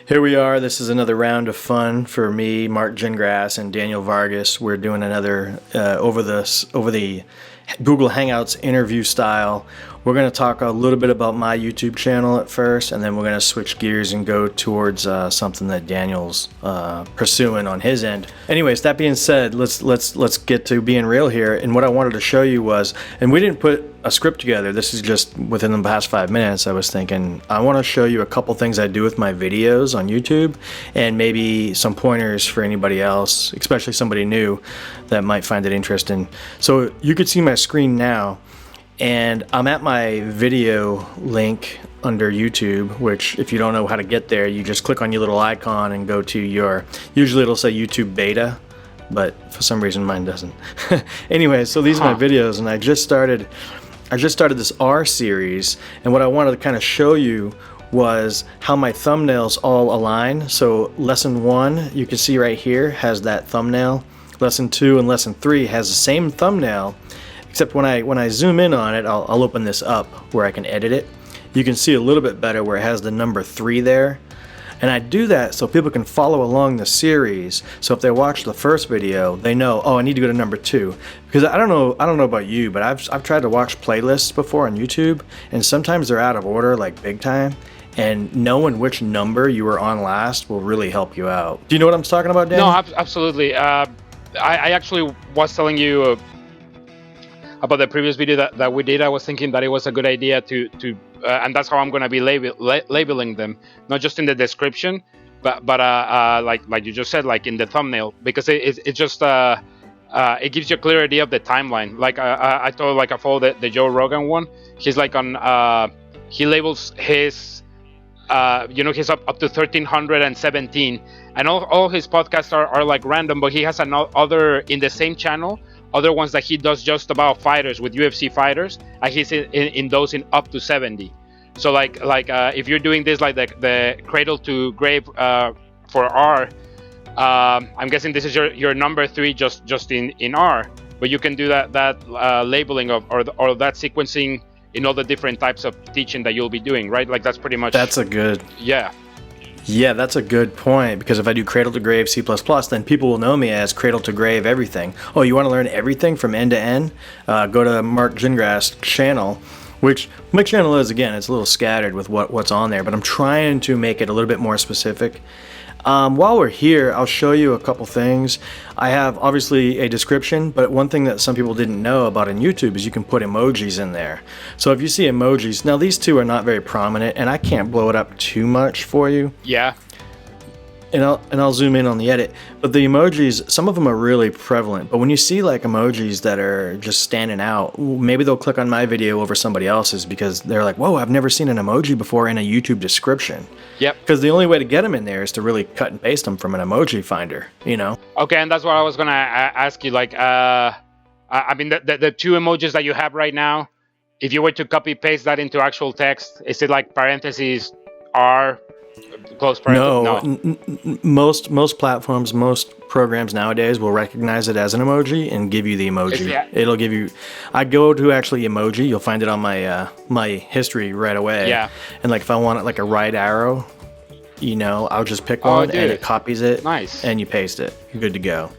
Here we are. This is another round of fun for me, Mark Gingras, and Daniel Vargas. We're doing another over the Google Hangouts interview style. We're going to talk a little bit about my YouTube channel at first, and then we're going to switch gears and go towards something that Daniel's pursuing on his end. Anyways, that being said, let's get to being real here. And what I wanted to show you was, and we didn't put a script together. This is just within the past 5 minutes. I was thinking I want to show you a couple things I do with my videos on YouTube, and maybe some pointers for anybody else, especially somebody new that might find it interesting. So you could see my screen now. And I'm at my video link under YouTube, which if you don't know how to get there, you just click on your little icon and go to your, usually it'll say YouTube beta, but for some reason mine doesn't. Anyway, so these are my videos, and I just started this R series, and what I wanted to kind of show you was how my thumbnails all align. So lesson 1, you can see right here, has that thumbnail. Lesson 2 and lesson 3 has the same thumbnail, except when I zoom in on it, I'll open this up where I can edit it. You can see a little bit better where it has the number 3 there. And I do that so people can follow along the series. So if they watch the first video, they know, oh, I need to go to number 2. Because I don't know about you, but I've tried to watch playlists before on YouTube, and sometimes they're out of order, like big time. And knowing which number you were on last will really help you out. Do you know what I'm talking about, Dan? No, absolutely. I actually was telling you about the previous video that we did. I was thinking that it was a good idea to and that's how I'm going to be labeling them, not just in the description, but like you just said, like in the thumbnail, because it just it gives you a clear idea of the timeline. Like I told, like I follow the Joe Rogan one. He's like on he labels his he's up to 1317, and all his podcasts are like random, but he has another in the same channel, other ones that he does just about fighters, with UFC fighters, and he's in those in up to 70. So like if you're doing this like the cradle to grave for R, I'm guessing this is your number 3 just in R, but you can do that labeling of or that sequencing in all the different types of teaching that you'll be doing, right? Like that's pretty much. That's a good. Yeah, that's a good point, because if I do Cradle to Grave C++, then people will know me as Cradle to Grave everything. Oh, you want to learn everything from end to end? Go to Mark Gingras' channel, which my channel is, again, it's a little scattered with what's on there, but I'm trying to make it a little bit more specific. While we're here, I'll show you a couple things. I have obviously a description, but one thing that some people didn't know about on YouTube is you can put emojis in there. So if you see emojis, now these two are not very prominent, and I can't blow it up too much for you. Yeah. And I'll zoom in on the edit, but the emojis, some of them are really prevalent, but when you see like emojis that are just standing out, maybe they'll click on my video over somebody else's because they're like, whoa, I've never seen an emoji before in a YouTube description. Yep. Because the only way to get them in there is to really cut and paste them from an emoji finder, you know? Okay, and that's what I was gonna ask you, like, I mean, the 2 emojis that you have right now, if you were to copy paste that into actual text, is it like parentheses R? Close parentheses? No. Most platforms, most programs nowadays will recognize it as an emoji and give you the emoji. It'll give you. I go to actually emoji. You'll find it on my my history right away. Yeah. And like if I want it like a right arrow, I'll just pick one and it copies it. Nice. And you paste it. You're good to go.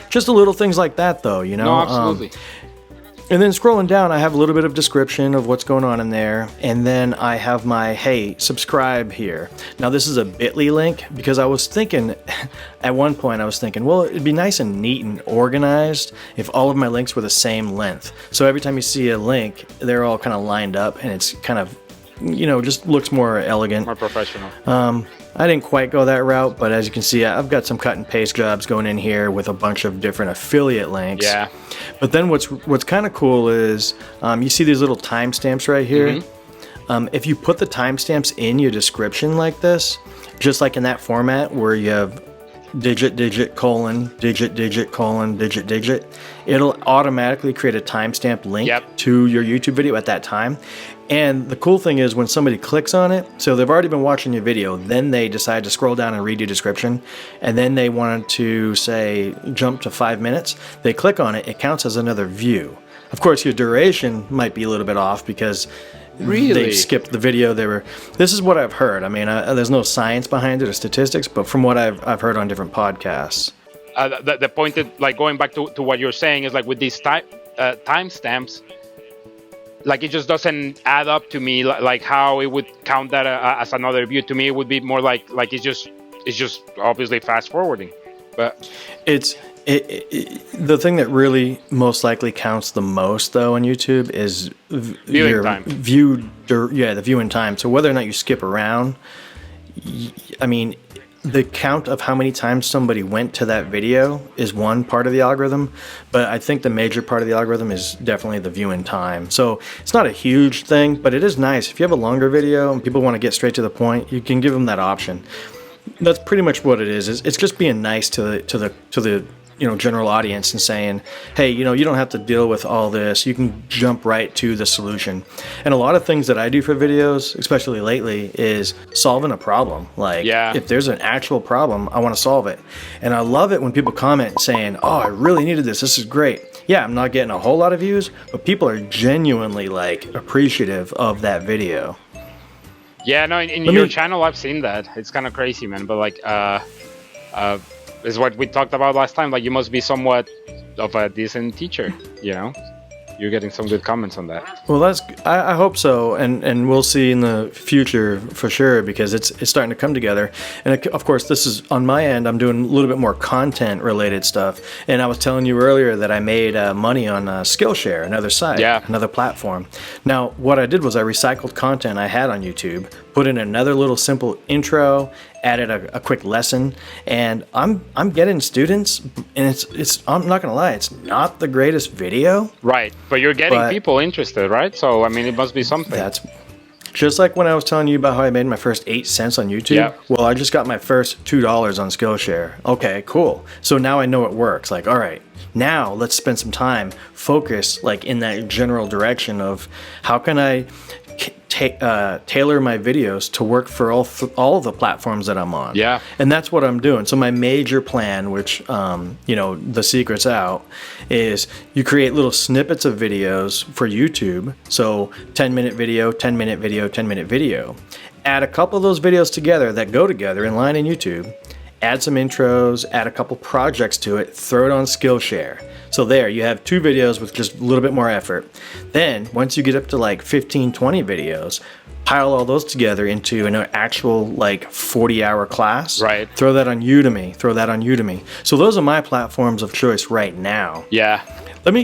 Just a little things like that, though. No, absolutely. And then scrolling down, I have a little bit of description of what's going on in there. And then I have my, hey, subscribe here. Now this is a bit.ly link, because I was thinking, at one point I was thinking, well, it'd be nice and neat and organized if all of my links were the same length. So every time you see a link, they're all kind of lined up, and it's kind of, just looks more elegant. More professional. I didn't quite go that route, but as you can see, I've got some cut and paste jobs going in here with a bunch of different affiliate links. Yeah. But then what's kind of cool is you see these little timestamps right here. Mm-hmm. If you put the timestamps in your description like this, just like in that format where you have digit colon digit colon digit, it'll automatically create a timestamp link to your YouTube video at that time. And the cool thing is when somebody clicks on it, so they've already been watching your video, then they decide to scroll down and read your description, and then they wanted to, say, jump to 5 minutes, they click on it, it counts as another view. Of course, your duration might be a little bit off because Really? they skipped the video. This is what I've heard. I mean, there's no science behind it or statistics, but from what I've heard on different podcasts. The point that, like, going back to what you're saying is, like, with these timestamps, like, it just doesn't add up to me, like how it would count that as another view. To me, it would be more like it's just obviously fast forwarding. But the thing that really most likely counts the most, though, on YouTube is viewing time. The viewing time. So whether or not you skip around, I mean, the count of how many times somebody went to that video is one part of the algorithm, but I think the major part of the algorithm is definitely the viewing time. So it's not a huge thing, but it is nice. If you have a longer video and people want to get straight to the point, you can give them that option. That's pretty much what it is. It's just being nice to the general audience and saying, hey, you don't have to deal with all this. You can jump right to the solution. And a lot of things that I do for videos, especially lately, is solving a problem. Like, if there's an actual problem, I want to solve it. And I love it when people comment saying, oh, I really needed this. This is great. Yeah, I'm not getting a whole lot of views, but people are genuinely, like, appreciative of that video. Yeah, no, in your channel, I've seen that. It's kind of crazy, man. But, like, is what we talked about last time. Like, you must be somewhat of a decent teacher, You're getting some good comments on that. Well, I hope so, and we'll see in the future for sure, because it's starting to come together. And of course, this is on my end. I'm doing a little bit more content related stuff. And I was telling you earlier that I made money on Skillshare, another site, another platform. Now, what I did was I recycled content I had on YouTube, put in another little simple intro, added a quick lesson, and I'm getting students, and it's I'm not gonna lie, it's not the greatest video, right? But you're getting people interested, right? So I mean, it must be something. That's just like when I was telling you about how I made my first 8 cents on YouTube. Yeah. Well, I just got my first $2 on Skillshare. Okay, cool. So now I know it works. Like, all right, now let's spend some time, focus like in that general direction of how can I tailor my videos to work for all of the platforms that I'm on. Yeah. And that's what I'm doing. So my major plan, which, the secret's out, is you create little snippets of videos for YouTube. So 10-minute video, 10-minute video, 10-minute video. Add a couple of those videos together that go together in line in YouTube. Add some intros, add a couple projects to it, throw it on Skillshare. So there, you have 2 videos with just a little bit more effort. Then, once you get up to like 15, 20 videos, pile all those together into an actual like 40-hour class. Right. Throw that on Udemy. So those are my platforms of choice right now. Yeah. Let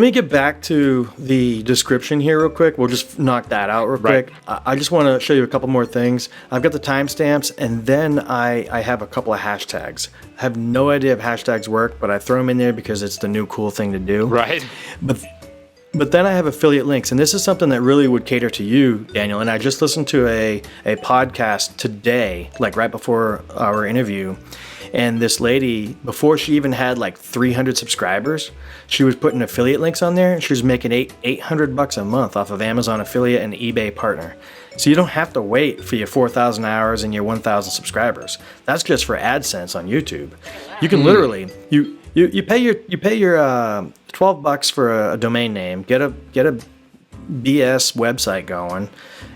me get back to the description here real quick. We'll just knock that out real quick. I just want to show you a couple more things. I've got the timestamps, and then I have a couple of hashtags. I have no idea if hashtags work, but I throw them in there because it's the new cool thing to do. Right. But then I have affiliate links, and this is something that really would cater to you, Daniel. And I just listened to a podcast today, like right before our interview. And this lady, before she even had like 300 subscribers, she was putting affiliate links on there. And she was making $800 a month off of Amazon affiliate and eBay partner. So you don't have to wait for your 4,000 hours and your 1,000 subscribers. That's just for AdSense on YouTube. You can literally you pay your $12 for a domain name, get a BS website going,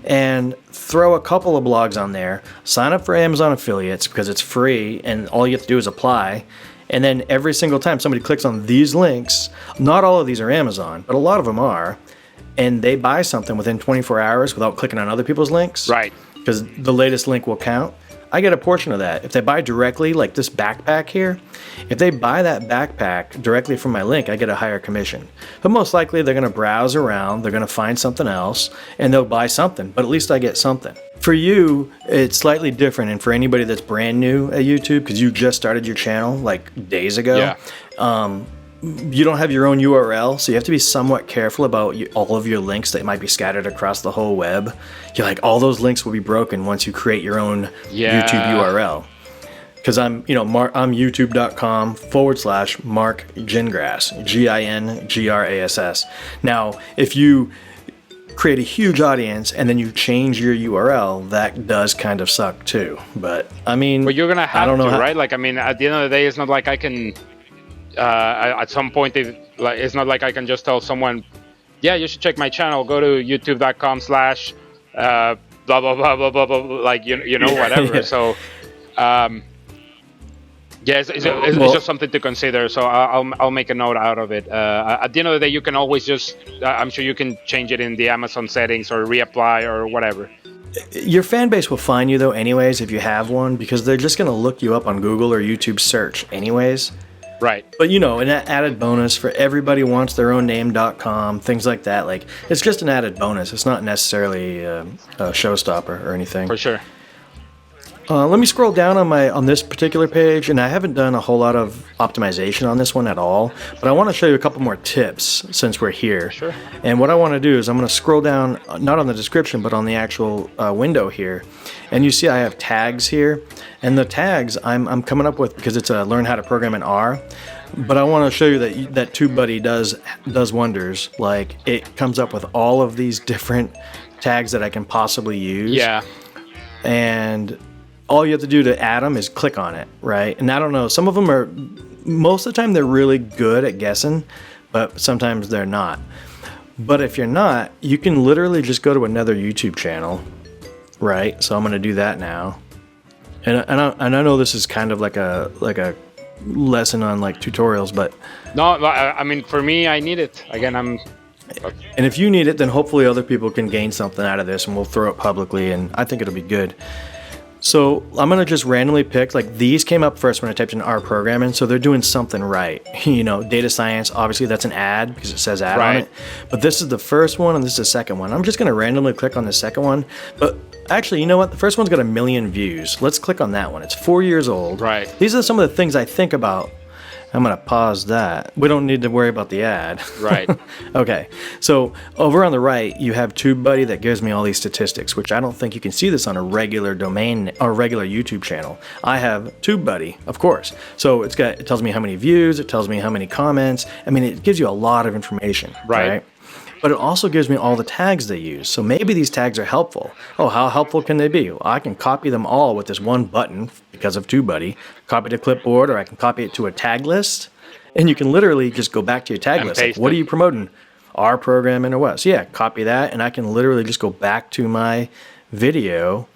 and throw a couple of blogs on there, sign up for Amazon affiliates because it's free and all you have to do is apply. And then every single time somebody clicks on these links, not all of these are Amazon, but a lot of them are, and they buy something within 24 hours without clicking on other people's links. Right. Because the latest link will count. I get a portion of that. If they buy directly, like this backpack here, if they buy that backpack directly from my link, I get a higher commission. But most likely they're going to browse around, they're going to find something else, and they'll buy something. But at least I get something. For you, it's slightly different. And for anybody that's brand new at YouTube, because you just started your channel like days ago, you don't have your own URL, so you have to be somewhat careful about all of your links that might be scattered across the whole web. You're like, all those links will be broken once you create your own YouTube URL. Because I'm youtube.com/Mark Gingrass, GINGRASS. Now, if you create a huge audience and then you change your URL, that does kind of suck too. But I mean, but you're gonna have to, right? Like, I mean, at the end of the day, it's not like I can. At some point, it's not like I can just tell someone, yeah, you should check my channel. Go to youtube.com/ blah blah blah blah blah blah, like you know whatever. Yeah. So yeah, it's just something to consider. So I'll make a note out of it. At the end of the day, you can always just I'm sure you can change it in the Amazon settings or reapply or whatever. Your fan base will find you though anyways if you have one, because they're just going to look you up on Google or YouTube search anyways. Right. But you know, an added bonus for everybody wants their own name.com, things like that. Like, it's just an added bonus. It's not necessarily a showstopper or anything. For sure. Let me scroll down on this particular page, and I haven't done a whole lot of optimization on this one at all, but I want to show you a couple more tips since we're here. Sure. And what I want to do is I'm going to scroll down, not on the description, but on the actual window here, and you see I have tags here, and the tags I'm coming up with because it's a learn how to program in R. But I want to show you that TubeBuddy does wonders. Like, it comes up with all of these different tags that I can possibly use. Yeah. And all you have to do to add them is click on it, right? And I don't know, some of them are, most of the time they're really good at guessing, but sometimes they're not. But if you're not, you can literally just go to another YouTube channel, right? So I'm going to do that now. And I know this is kind of like a lesson on like tutorials, but No, I mean, for me, I need it. Again, and if you need it, then hopefully other people can gain something out of this, and we'll throw it publicly, and I think it'll be good. So I'm going to just randomly pick, like, these came up first when I typed in R programming, so they're doing something right. You know, data science, obviously that's an ad because it says ad on it. But this is the first one and this is the second one. I'm just going to randomly click on the second one. But actually, you know what? The first one's got 1 million views. Let's click on that one. It's 4 years old. Right. These are some of the things I think about. I'm going to pause that. We don't need to worry about the ad. Right. Okay. So over on the right, you have TubeBuddy that gives me all these statistics, which I don't think you can see this on a regular domain or regular YouTube channel. I have TubeBuddy, of course. So it tells me how many views, it tells me how many comments. I mean, it gives you a lot of information. Right. But it also gives me all the tags they use. So maybe these tags are helpful. Oh, how helpful can they be? Well, I can copy them all with this one button because of TubeBuddy. Copy to clipboard, or I can copy it to a tag list. And you can literally just go back to your tag list. Like, what are you promoting? R programming or what? So yeah, copy that, and I can literally just go back to my video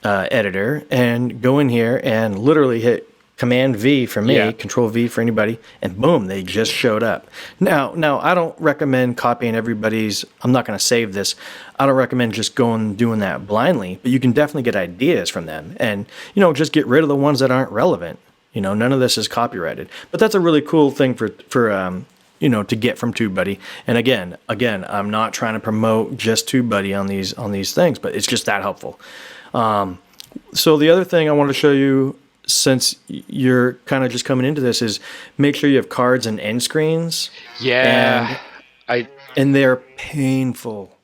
editor and go in here and literally hit Command V for me, Control V for anybody, and boom, they just showed up. Now, I don't recommend copying everybody's. I'm not going to save this. I don't recommend just going and doing that blindly, but you can definitely get ideas from them, and just get rid of the ones that aren't relevant. None of this is copyrighted, but that's a really cool thing for to get from TubeBuddy. And again, I'm not trying to promote just TubeBuddy on these things, but it's just that helpful. So the other thing I want to show you, since you're kind of just coming into this, is make sure you have cards and end screens. Yeah. And they're painful.